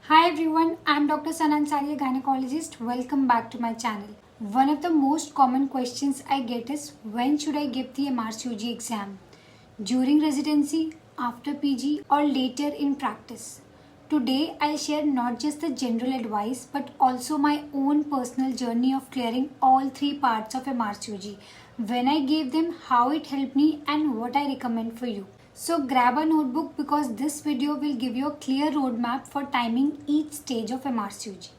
Hi everyone, I'm Dr. Sanan Ansari, a gynecologist. Welcome back to my channel. One of the most common questions I get is when should I give the MRCOG exam? During residency, after PG, or later in practice? Today, I'll share not just the general advice but also my own personal journey of clearing all three parts of MRCOG, when I gave them, how it helped me, and what I recommend for you. So grab a notebook because this video will give you a clear roadmap for timing each stage of MRCOG.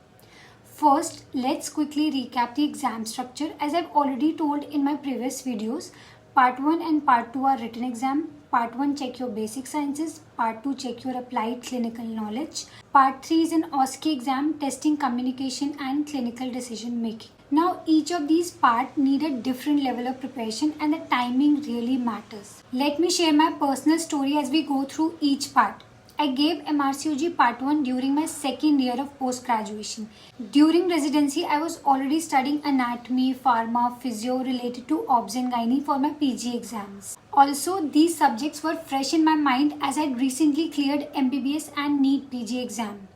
First, let's quickly recap the exam structure. As I've already told in my previous videos, Part 1 and Part 2 are written exam. Part 1 check your basic sciences, Part 2 check your applied clinical knowledge. Part 3 is an OSCE exam testing communication and clinical decision making. Now each of these parts need a different level of preparation and the timing really matters. Let me share my personal story as we go through each part. I gave MRCOG Part 1 during my second year of post-graduation. During residency, I was already studying anatomy, pharma, physio related to obs and gynae for my PG exams. Also, these subjects were fresh in my mind as I had recently cleared MBBS and NEET PG exam.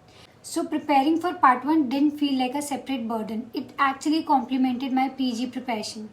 So preparing for Part 1 didn't feel like a separate burden. It actually complemented my PG preparation.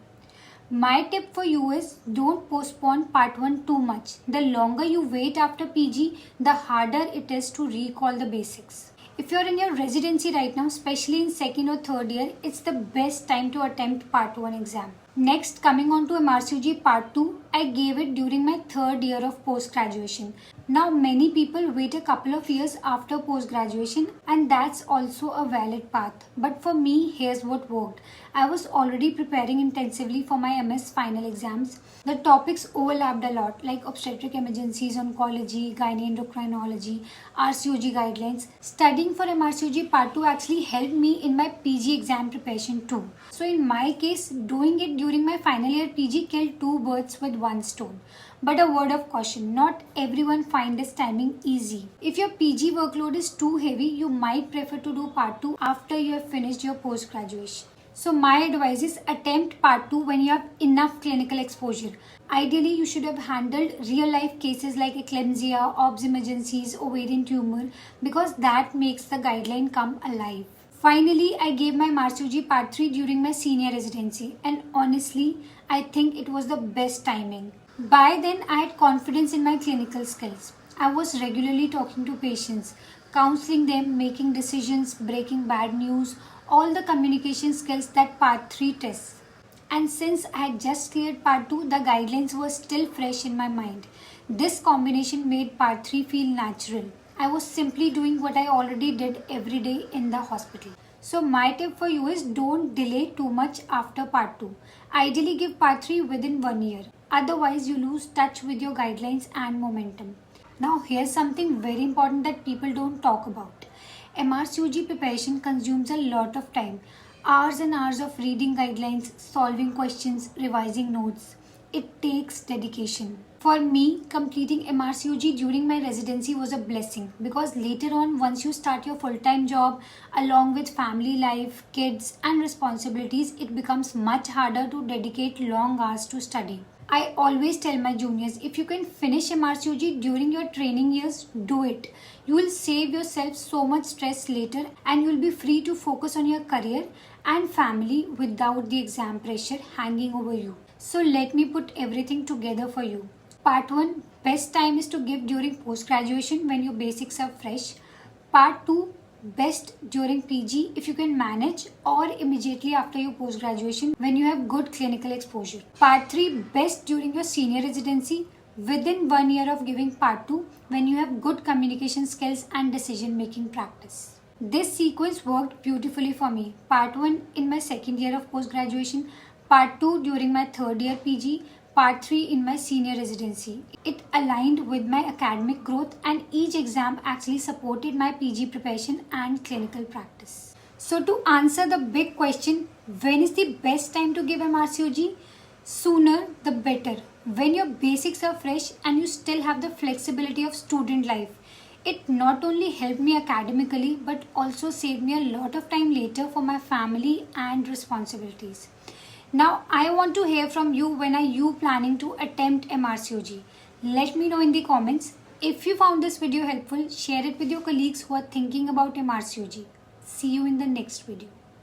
My tip for you is don't postpone Part 1 too much. The longer you wait after PG, the harder it is to recall the basics. If you're in your residency right now, especially in second or third year, it's the best time to attempt Part 1 exam. Next, coming on to MRCOG Part 2, I gave it during my third year of post-graduation. Now, many people wait a couple of years after post-graduation and that's also a valid path. But for me, here's what worked. I was already preparing intensively for my MS final exams. The topics overlapped a lot like obstetric emergencies, oncology, gynae endocrinology, RCOG guidelines. Studying for MRCOG Part 2 actually helped me in my PG exam preparation too. So in my case, doing it during my final year PG killed two birds with one stone. But a word of caution, not everyone finds this timing easy. If your PG workload is too heavy, you might prefer to do Part 2 after you have finished your post-graduation. So my advice is attempt Part 2 when you have enough clinical exposure. Ideally, you should have handled real-life cases like eclampsia, OBS emergencies, ovarian tumor because that makes the guideline come alive. Finally, I gave my MRCOG Part 3 during my senior residency and honestly, I think it was the best timing. By then, I had confidence in my clinical skills. I was regularly talking to patients, counseling them, making decisions, breaking bad news, all the communication skills that Part 3 tests. And since I had just cleared Part 2, the guidelines were still fresh in my mind. This combination made Part 3 feel natural. I was simply doing what I already did every day in the hospital. So my tip for you is don't delay too much after Part 2. Ideally give Part 3 within 1 year. Otherwise you lose touch with your guidelines and momentum. Now here's something very important that people don't talk about. MRCOG preparation consumes a lot of time. Hours and hours of reading guidelines, solving questions, revising notes. It takes dedication. For me, completing MRCOG during my residency was a blessing because later on, once you start your full-time job, along with family life, kids and responsibilities, it becomes much harder to dedicate long hours to study. I always tell my juniors, if you can finish MRCOG during your training years, do it. You will save yourself so much stress later and you will be free to focus on your career and family without the exam pressure hanging over you. So let me put everything together for you. Part 1, best time is to give during post-graduation when your basics are fresh. Part 2, best during PG if you can manage or immediately after your post-graduation when you have good clinical exposure. Part 3, best during your senior residency within 1 year of giving Part 2 when you have good communication skills and decision-making practice. This sequence worked beautifully for me. Part 1 in my second year of post-graduation, Part 2 during my third year PG, Part 3 in my senior residency. It aligned with my academic growth and each exam actually supported my PG preparation and clinical practice. So to answer the big question, when is the best time to give MRCOG? Sooner the better. When your basics are fresh and you still have the flexibility of student life. It not only helped me academically but also saved me a lot of time later for my family and responsibilities. Now I want to hear from you when are you planning to attempt MRCOG. Let me know in the comments. If you found this video helpful, share it with your colleagues who are thinking about MRCOG. See you in the next video.